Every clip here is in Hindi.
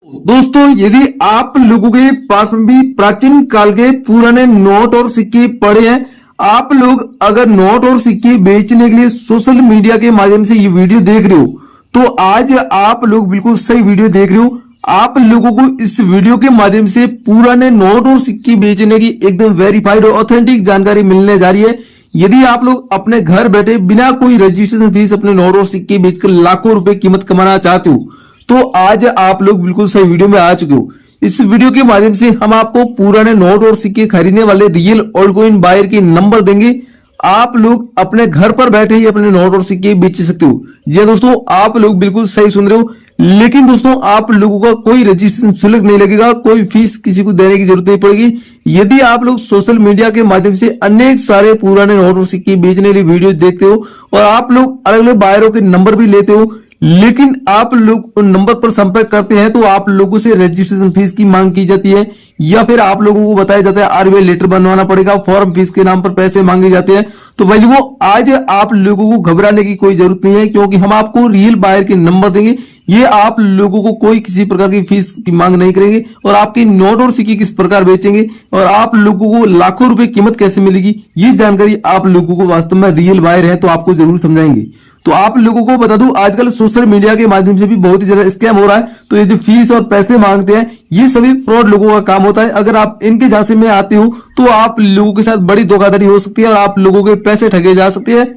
दोस्तों, यदि आप लोगों के पास में भी प्राचीन काल के पुराने नोट और सिक्के पड़े हैं, आप लोग अगर नोट और सिक्के बेचने के लिए सोशल मीडिया के माध्यम से ये वीडियो देख रहे हो, तो आज आप लोग बिल्कुल सही वीडियो देख रहे हो। आप लोगों को इस वीडियो के माध्यम से पुराने नोट और सिक्के बेचने की एकदम वेरीफाइड और ऑथेंटिक जानकारी मिलने जा रही है। यदि आप लोग अपने घर बैठे बिना कोई रजिस्ट्रेशन फीस अपने नोट और सिक्के बेचकर लाखों रुपए कीमत कमाना चाहते हो, तो आज आप लोग बिल्कुल सही वीडियो में आ चुके हो। इस वीडियो के माध्यम से हम आपको पुराने नोट और सिक्के खरीदने वाले रियल ओल्ड कॉइन बायर के नंबर देंगे। आप लोग अपने घर पर बैठे ही अपने नोट और सिक्के बेच सकते हो। जी दोस्तों, आप लोग बिल्कुल सही सुन रहे हो। लेकिन दोस्तों, आप लोगों का कोई रजिस्ट्रेशन शुल्क नहीं लगेगा, कोई फीस किसी को देने की जरूरत नहीं पड़ेगी। यदि आप लोग सोशल मीडिया के माध्यम से अनेक सारे पुराने नोट और सिक्के बेचने वाली वीडियो देखते हो और आप लोग अलग अलग बायरों के नंबर भी लेते हो, लेकिन आप लोग उन नंबर पर संपर्क करते हैं तो आप लोगों से रजिस्ट्रेशन फीस की मांग की जाती है, या फिर आप लोगों को बताया जाता है आरबीआई लेटर बनवाना पड़ेगा, फॉर्म फीस के नाम पर पैसे मांगे जाते हैं। तो भाई वो आज आप लोगों को घबराने की कोई जरूरत नहीं है, क्योंकि हम आपको रियल बायर के नंबर देंगे। ये आप लोगों को कोई किसी प्रकार की फीस की मांग नहीं करेंगे और आपके नोट और सिक्के किस प्रकार बेचेंगे और आप लोगों को लाखों रुपए कीमत कैसे मिलेगी, ये जानकारी आप लोगों को वास्तव में रियल बायर है तो आपको जरूर समझाएंगे। तो आप लोगों को बता दूं, आजकल सोशल मीडिया के माध्यम से भी बहुत ही ज्यादा स्कैम हो रहा है। तो ये जो फीस और पैसे मांगते हैं, ये सभी फ्रॉड लोगों का काम होता है। अगर आप इनके झांसे में आते हो तो आप लोगों के साथ बड़ी धोखाधड़ी हो सकती है और आप लोगों के पैसे ठगे जा सकते हैं।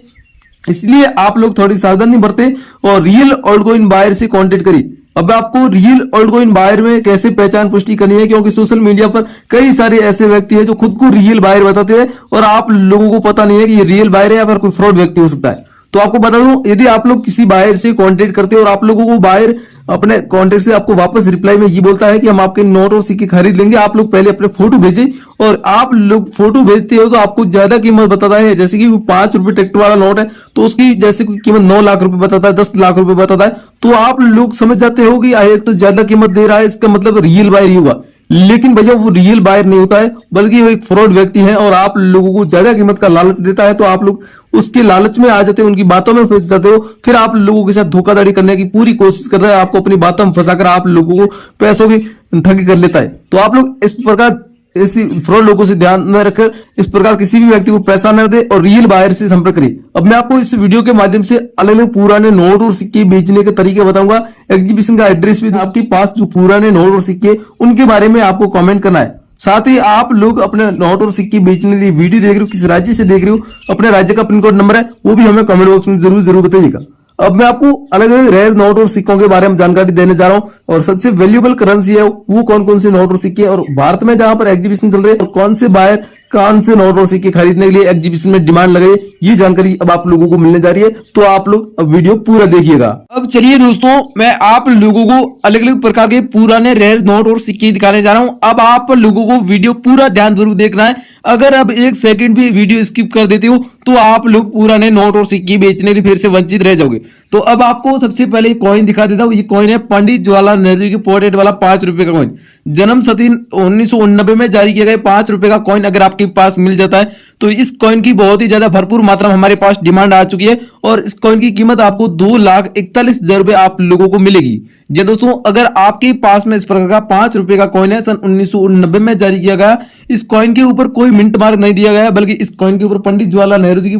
इसलिए आप लोग थोड़ी सावधानी बरते और रियल ओल्ड कॉइन बायर से कांटेक्ट करिए। अब आपको रियल ओल्ड कॉइन बायर में कैसे पहचान पुष्टि करनी है, क्योंकि सोशल मीडिया पर कई सारे ऐसे व्यक्ति हैं जो खुद को रियल बायर बताते हैं और आप लोगों को पता नहीं है कि ये रियल बायर है या फिर कोई फ्रॉड व्यक्ति हो सकता है। तो आपको बता दूं, यदि आप लोग किसी बायर से कांटेक्ट करते हो और आप लोगों को बायर अपने कांटेक्ट से आपको वापस रिप्लाई में ये बोलता है कि हम आपके नोट और सिक्के खरीद लेंगे, आप लोग पहले अपने फोटो भेजें। और आप लोग फोटो भेजते हो तो आपको ज्यादा कीमत बताता है, जैसे कि 5 रुपए ट्रैक्टर वाला नोट है तो उसकी जैसे कोई कीमत 9 लाख रुपए बताता है, 10 लाख रुपए बताता है, तो आप लोग समझ जाते हो कि एक तो ज्यादा कीमत दे रहा है, इसका मतलब रियल बायर ही होगा। लेकिन भैया वो रियल बायर नहीं होता है, बल्कि वो एक फ्रॉड व्यक्ति है और आप लोगों को ज्यादा कीमत का लालच देता है। तो आप लोग उसके लालच में आ जाते हो, उनकी बातों में फंस जाते हो, फिर आप लोगों के साथ धोखाधड़ी करने की पूरी कोशिश कर रहा है, आपको अपनी बातों में फंसाकर आप लोगों को पैसों की ठगी कर लेता है। तो आप लोग इस प्रकार ऐसी फ्रॉड लोगों से ध्यान में रखकर इस प्रकार किसी भी व्यक्ति को पैसा न दे और रियल बायर से संपर्क करिए। अब मैं आपको इस वीडियो के माध्यम से अलग अलग पुराने नोट और सिक्के बेचने के तरीके बताऊंगा, एग्जीबिशन का एड्रेस भी, आपके पास जो पुराने नोट और सिक्के उनके बारे में आपको कमेंट करना है। साथ ही आप लोग अपने नोट और सिक्के बेचने के लिए वीडियो देख रहे हो, किस राज्य से देख रहे हो, अपने राज्य का पिन कोड नंबर है वो भी हमें कमेंट बॉक्स में जरूर बताइएगा। अब मैं आपको अलग अलग रेयर नोट और सिक्कों के बारे में जानकारी देने जा रहा हूं और सबसे वैल्यूएबल करेंसी है वो कौन कौन से नोट और सिक्के, और भारत में जहां पर एग्जीबिशन चल रहे हैं और कौन से बायर कौन से नोट और सिक्के खरीदने के लिए एग्जीबिशन में डिमांड लगे, ये जानकारी अब आप लोगों को मिलने जा रही है। तो आप लोग अब वीडियो पूरा देखिएगा। अब चलिए दोस्तों, मैं आप लोगों को अलग अलग प्रकार के पुराने रेयर नोट और सिक्के दिखाने जा रहा हूं। अब आप लोगों को वीडियो पूरा ध्यानपूर्वक देखना है। अगर अब 1 सेकंड भी वीडियो स्किप कर देते हो तो आप लोग पुराने नोट और सिक्के बेचने के फिर से वंचित रह जाओगे। तो अब आपको सबसे पहले कॉइन दिखा देता हूं। ये कॉइन है पंडित जवाहरलाल नेहरू के पोर्ट्रेट वाला 5 रुपए का कॉइन, जन्म सती 1989 में जारी किया गया 5 रुपए का कॉइन अगर आपके पास मिल जाता है तो इस कॉइन की बहुत ही ज्यादा भरपूर मात्रा में हमारे पास डिमांड आ चुकी है और इस कॉइन की कीमत आपको 2,41,000 रुपए आप लोगों को मिलेगी। जी दोस्तों, अगर आपके पास में इस प्रकार का 5 रुपए का कॉइन है, सन 1989 में जारी किया गया, इस कॉइन के ऊपर कोई मिंट मार्क नहीं दिया गया, बल्कि इस कॉइन के ऊपर पंडित जवाहरलाल नेहरू जी की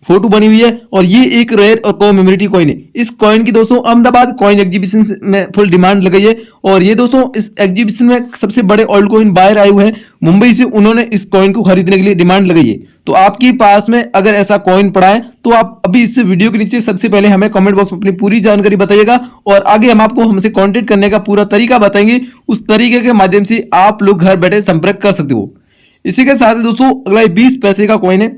फोटो बनी हुई है और ये एक रेयर और कॉमेमोरेटिव कॉइन है। इस कॉइन की दोस्तों अहमदाबाद कॉइन एग्जीबिशन में फुल डिमांड लगी है और ये दोस्तों इस एग्जीबिशन में सबसे बड़े ओल्ड कॉइन बायर आए हुए हैं मुंबई से, उन्होंने इस कॉइन को खरीदने के लिए डिमांड लगाई है। तो आपके पास में अगर ऐसा कॉइन पड़ा है तो आप अभी इस वीडियो के नीचे सबसे पहले हमें कमेंट बॉक्स में अपनी पूरी जानकारी बताइएगा और आगे हम आपको हमसे कांटेक्ट करने का पूरा तरीका बताएंगे। उस तरीके के माध्यम से आप लोग घर बैठे संपर्क कर सकते हो। इसी के साथ दोस्तों अगला 20 पैसे का कॉइन है।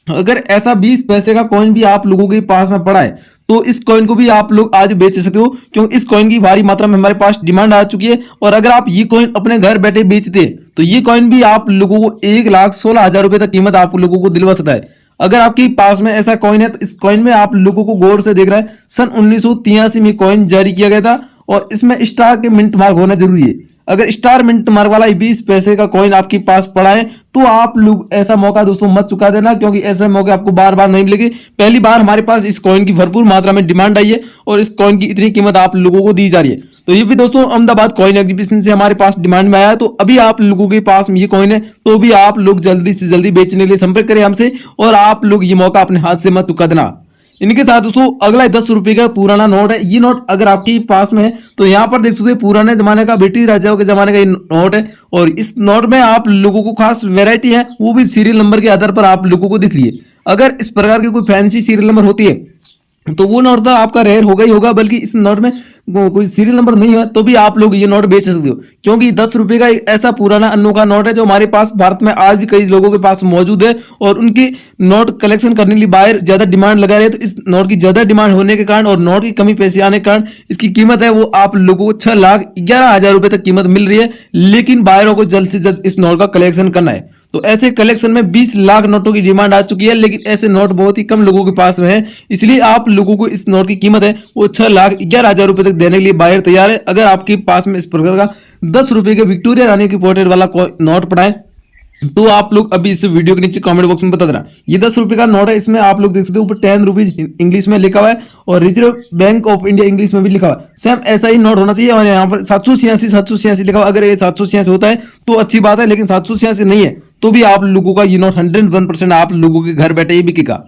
अगर ऐसा 20 पैसे का कॉइन भी आप लोगों के पास में पड़ा है तो इस कॉइन को भी आप लोग आज बेच सकते हो, क्योंकि इस कॉइन की भारी मात्रा में हमारे पास डिमांड आ चुकी है और अगर आप ये कॉइन अपने घर बैठे बेचते हैं तो ये कॉइन भी आप लोगों को 1,16,000 रुपए तक कीमत आप लोगों को दिलवा सकता है। अगर आपके पास में ऐसा कॉइन है तो इस कॉइन में आप लोगों को गौर से देख रहा है, सन 1983 में कॉइन जारी किया गया था और इसमें स्टार के मिंट मार्क होना जरूरी है। अगर स्टार मिंट मार्क वाला 20 पैसे का कॉइन आपके पास पड़ा है तो आप लोग ऐसा मौका दोस्तों मत चुका देना, क्योंकि ऐसे मौके आपको बार बार नहीं मिलेंगे। पहली बार हमारे पास इस कॉइन की भरपूर मात्रा में डिमांड आई है और इस कॉइन की इतनी कीमत आप लोगों को दी जा रही है। तो ये भी दोस्तों अहमदाबाद कॉइन एग्जीबिशन से हमारे पास डिमांड में आया है। तो अभी आप लोगों के पास में ये कॉइन है तो भी आप लोग जल्दी से जल्दी बेचने के लिए संपर्क करें हमसे और आप लोग ये मौका अपने हाथ से मत चुका देना। इनके साथ दोस्तों अगला 10 रुपए का पुराना नोट है। ये नोट अगर आपके पास में है तो यहाँ पर देख सकते हैं पुराने जमाने का ब्रिटिश राजाओं के जमाने का ये नोट है और इस नोट में आप लोगों को खास वैरायटी है वो भी सीरियल नंबर के आधार पर आप लोगों को दिख रही है। अगर इस प्रकार की कोई फैंसी सीरियल नंबर होती है तो वो नोट तो आपका रेयर होगा ही होगा, बल्कि इस नोट में कोई सीरियल नंबर नहीं है तो भी आप लोग ये नोट बेच सकते हो, क्योंकि 10 रुपए का एक ऐसा पुराना अनोखा नोट है जो हमारे पास भारत में आज भी कई लोगों के पास मौजूद है और उनकी नोट कलेक्शन करने के लिए बाहर ज्यादा डिमांड लगा रहे हैं। तो इस नोट की ज्यादा डिमांड होने के कारण और नोट की कमी पैसे आने के कारण इसकी कीमत है वो आप लोगों को 6,11,000 रुपए तक कीमत मिल रही है। लेकिन बाहरों को जल्द से जल्द इस नोट का कलेक्शन करना है। तो ऐसे कलेक्शन में 20 लाख नोटों की डिमांड आ चुकी है, लेकिन ऐसे नोट बहुत ही कम लोगों के पास में है, इसलिए आप लोगों को इस नोट की कीमत है वो 6,11,000 रुपए तक देने के लिए बाहर तैयार है। अगर आपके पास में इस प्रकार का 10 रुपए के विक्टोरिया रानी की पोर्ट्रेट वाला नोट पड़ा है तो आप लोग अभी इस वीडियो के नीचे कमेंट बॉक्स में बता देना। ये 10 रुपए का नोट है, इसमें आप लोग देख सकते हो ऊपर 10 रुपीज इंग्लिश में लिखा हुआ है और reserve bank of India English में भी लिखा हुआ है। सेम ऐसा ही नोट होना चाहिए और यहाँ पर 786 लिखा हुआ। अगर ये 786 होता है तो अच्छी बात है, लेकिन 786 नहीं है तो भी आप लोगों का ये नोट 101% आप लोगों के घर बैठे ही बिकेगा।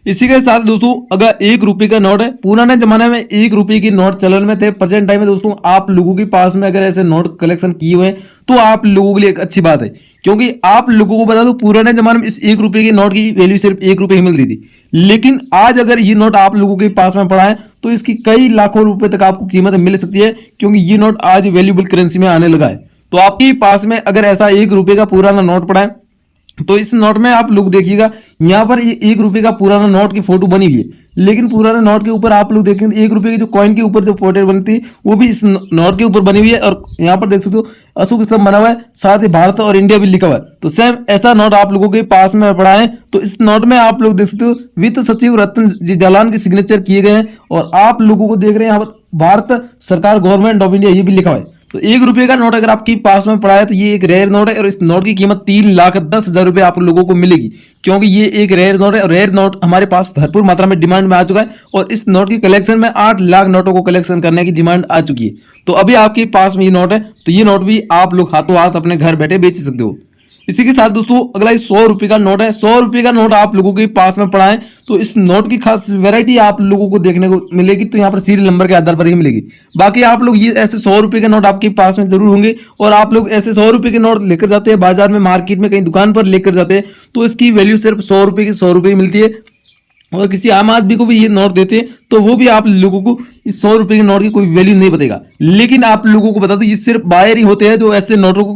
इसी के साथ दोस्तों अगर 1 रुपए का नोट है, पुराने जमाने में 1 रुपए की नोट चलन में थे, प्रेजेंट टाइम में दोस्तों आप लोगों के पास में अगर ऐसे नोट कलेक्शन किए हुए हैं तो आप लोगों के लिए एक अच्छी बात है, क्योंकि आप लोगों को बता दो पुराने जमाने में इस 1 रुपए के नोट की वैल्यू सिर्फ 1 रुपए ही मिल रही थी, लेकिन आज अगर ये नोट आप लोगों के पास में पड़ा है तो इसकी कई लाखों रुपए तक आपको कीमत मिल सकती है, क्योंकि ये नोट आज वैल्यूएबल करेंसी में आने लगा है। तो आपके पास में अगर ऐसा 1 रुपए का पुराना नोट पड़ा है तो इस नोट में आप लोग देखिएगा यहाँ पर ये 1 रुपए का पुराना नोट की फोटो बनी हुई है, लेकिन पुराने नोट के ऊपर आप लोग देखेंगे 1 रुपए की जो कॉइन के ऊपर जो फोटो बनती है वो भी इस नोट के ऊपर बनी हुई है और यहाँ पर देख सकते हो अशोक स्तंभ बना हुआ है, साथ ही भारत और इंडिया भी लिखा हुआ है। तो सेम ऐसा नोट आप लोगों के पास में पड़ा है। तो इस नोट में आप लोग देख सकते हो वित्त सचिव रतन जालान के सिग्नेचर किए गए हैं और आप लोगों को देख रहे हैं यहाँ पर भारत सरकार गवर्नमेंट ऑफ इंडिया ये भी लिखा हुआ है। तो 1 रुपए का नोट अगर आपके पास में पड़ा है तो ये एक रेयर नोट है और इस नोट की कीमत 3,10,000 रुपए आप लोगों को मिलेगी, क्योंकि ये एक रेयर नोट है और रेयर नोट हमारे पास भरपूर मात्रा में डिमांड में आ चुका है और इस नोट की कलेक्शन में 8 लाख नोटों को कलेक्शन करने की डिमांड आ चुकी है। तो अभी आपके पास में ये नोट है तो ये नोट भी आप लोग हाथों हाथ अपने घर बैठे बेच सकते हो। इसी के साथ दोस्तों अगला 100 रुपए का नोट है। 100 रुपए का नोट आप लोगों के पास में पड़ा है तो इस नोट की खास वैरायटी आप लोगों को देखने को मिलेगी, तो यहाँ पर सीरियल नंबर के आधार पर ही मिलेगी। बाकी आप लोग ये ऐसे 100 रुपए के नोट आपके पास में जरूर होंगे और आप लोग ऐसे 100 रुपए के नोट लेकर जाते हैं बाजार में, मार्केट में, कहीं दुकान पर लेकर जाते हैं तो इसकी वैल्यू सिर्फ 100 रुपए की 100 रुपए मिलती है और किसी आम आदमी को भी ये नोट देते हैं तो वो भी आप लोगों को इस 100 रुपए के नोट की कोई वैल्यू नहीं बताएगा। लेकिन आप लोगों को बता दो ये सिर्फ बायर ही होते हैं जो ऐसे नोटों को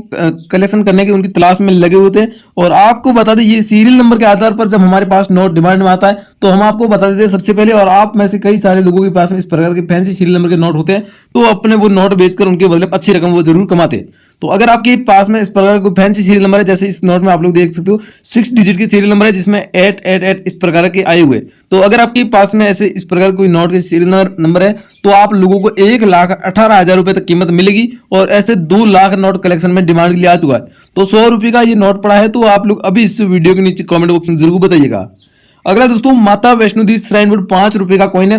कलेक्शन करने की उनकी तलाश में लगे होते हैं। और आपको बता दें ये सीरियल नंबर के आधार पर जब हमारे पास नोट डिमांड में आता है तो हम आपको बता देते हैं सबसे पहले, और आप में से कई सारे लोगों के पास में इस प्रकार के फैंसी सीरियल नंबर के नोट होते हैं तो अपने वो नोट बेचकर उनके बदले अच्छी रकम वो जरूर कमाते हैं। तो अगर आपके पास में इस प्रकार का फैंसी सीरियल नंबर है, जैसे इस नोट में आप लोग देख सकते हो 6 डिजिट के सीरियल नंबर है जिसमें 888 इस प्रकार के आए हुए, तो अगर आपके पास में ऐसे इस प्रकार कोई नोट के सीरियल नंबर है तो आप लोगों को 1,18,000 रुपए तक कीमत मिलेगी और ऐसे 2 लाख नोट कलेक्शन में डिमांड के लिए आ चुका है। तो 100 रुपए का ये नोट पड़ा है तो आप लोग अभी इस वीडियो के नीचे कमेंट बॉक्स में जरूर बताइएगा। अगला दोस्तों माता वैष्णो देवी श्राइन बोर्ड 5 रुपए का कॉइन है,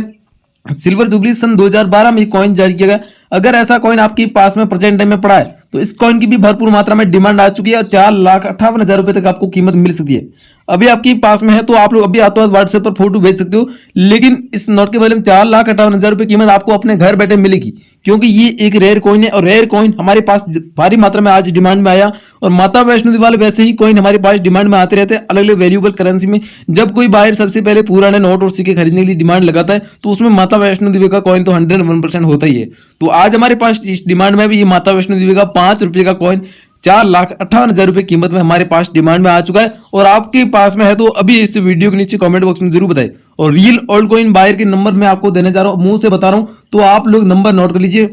सिल्वर जुबली सन 2012 में ये कॉइन जारी किया गया। अगर ऐसा कॉइन आपके पास में प्रेजेंट टाइम में पड़ा है तो इस कॉइन की भी भरपूर मात्रा में डिमांड आ चुकी है और 4,58,000 रुपए तक आपको कीमत मिल सकती है। अभी आपके पास में है तो आप लोग अभी हाथों हाथ व्हाट्सएप पर फोटो भेज सकते हो, लेकिन इस नोट के बदले में 4,58,000 रुपए कीमत आपको अपने घर बैठे मिलेगी, क्योंकि ये एक रेयर कॉइन है और रेयर कॉइन हमारे पास भारी मात्रा में आज डिमांड में आया। और माता वैष्णो देवी वाले वैसे ही कॉइन हमारे पास डिमांड में आते रहते हैं अलग अलग वैल्यूएबल करेंसी में। जब कोई बायर सबसे पहले पुराने नोट और सिक्के खरीदने के लिए डिमांड लगाता है तो उसमें माता वैष्णो देवी का कॉइन तो 101% होता ही है। तो आज हमारे पास इस डिमांड में भी ये माता वैष्णो देवी का 5 रुपए का कॉइन 4,58,000 रुपए कीमत में हमारे पास डिमांड में आ चुका है और आपके पास में है तो अभी इस वीडियो के नीचे कमेंट बॉक्स में जरूर बताएं। और रियल ओल्ड कॉइन बायर के नंबर मैं आपको देने जा रहा हूं, मुंह से बता रहा हूं, तो आप लोग नंबर नोट कर लीजिए।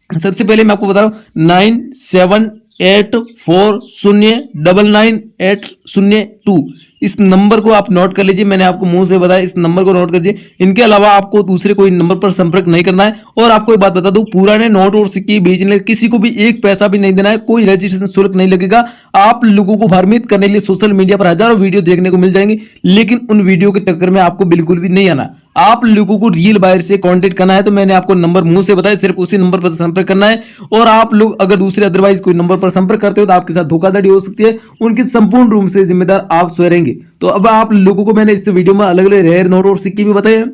सबसे पहले मैं आपको बता रहा हूं 9784099802, इस नंबर को आप नोट कर लीजिए। मैंने आपको मुंह से बताया, इस नंबर को नोट कर लीजिए। इनके अलावा आपको दूसरे कोई नंबर पर संपर्क नहीं करना है। और आपको एक बात बता दूं, पुराने नोट और सिक्के बेचने किसी को भी 1 पैसा भी नहीं देना है, कोई रजिस्ट्रेशन शुल्क नहीं लगेगा। आप लोगों को भ्रमित करने के लिए सोशल मीडिया पर हजारों वीडियो देखने को मिल जाएंगे, लेकिन उन वीडियो के चक्कर में आपको बिल्कुल भी नहीं आना। आप लोगों को रियल बायर से कांटेक्ट करना है तो मैंने आपको नंबर मुंह से बताया, सिर्फ उसी नंबर पर संपर्क करना है। और आप लोग अगर दूसरे अदरवाइज कोई नंबर पर संपर्क करते हो तो आपके साथ धोखाधड़ी हो सकती है, उनकी संपूर्ण रूप से जिम्मेदार आप स्वयं रहेंगे। तो अब आप लोगों को मैंने इस वीडियो में अलग अलग रेयर नोट और सिक्के भी बताए हैं,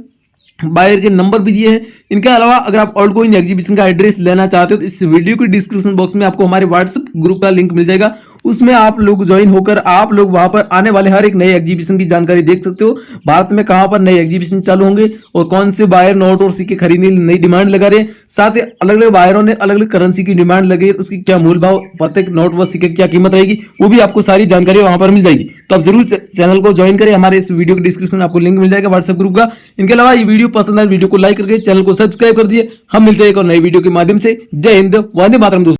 बायर के नंबर भी दिए हैं। इनके अलावा अगर आप ऑल्ट कॉइन एग्जीबिशन का एड्रेस लेना चाहते हो तो इस वीडियो के डिस्क्रिप्शन बॉक्स में आपको हमारे व्हाट्सएप ग्रुप का लिंक मिल जाएगा, उसमें आप लोग ज्वाइन होकर आप लोग वहां पर आने वाले हर एक नए एग्जीबिशन की जानकारी देख सकते हो। भारत में कहां पर नए एग्जीबिशन चालू होंगे और कौन से बायर नोट और सिक्के खरीदने की नई डिमांड लगा रहे हैं, साथ ही अलग अलग बायरों ने अलग अलग करेंसी की डिमांड लगी है, उसकी क्या मूल भाव, प्रत्येक नोट व सिक्के की क्या कीमत रहेगी, वो भी आपको सारी जानकारी वहां पर मिल जाएगी। तो आप जरूर चैनल को ज्वाइन करें, हमारे इस वीडियो के डिस्क्रिप्शन में आपको लिंक मिल जाएगा व्हाट्सएप ग्रुप का। इनके अलावा ये वीडियो पसंद आए वीडियो को लाइक करके चैनल को सब्सक्राइब कर दिए। हम मिलते हैं एक और नई वीडियो के माध्यम से। जय हिंद, वंदे मातरम दोस्तों।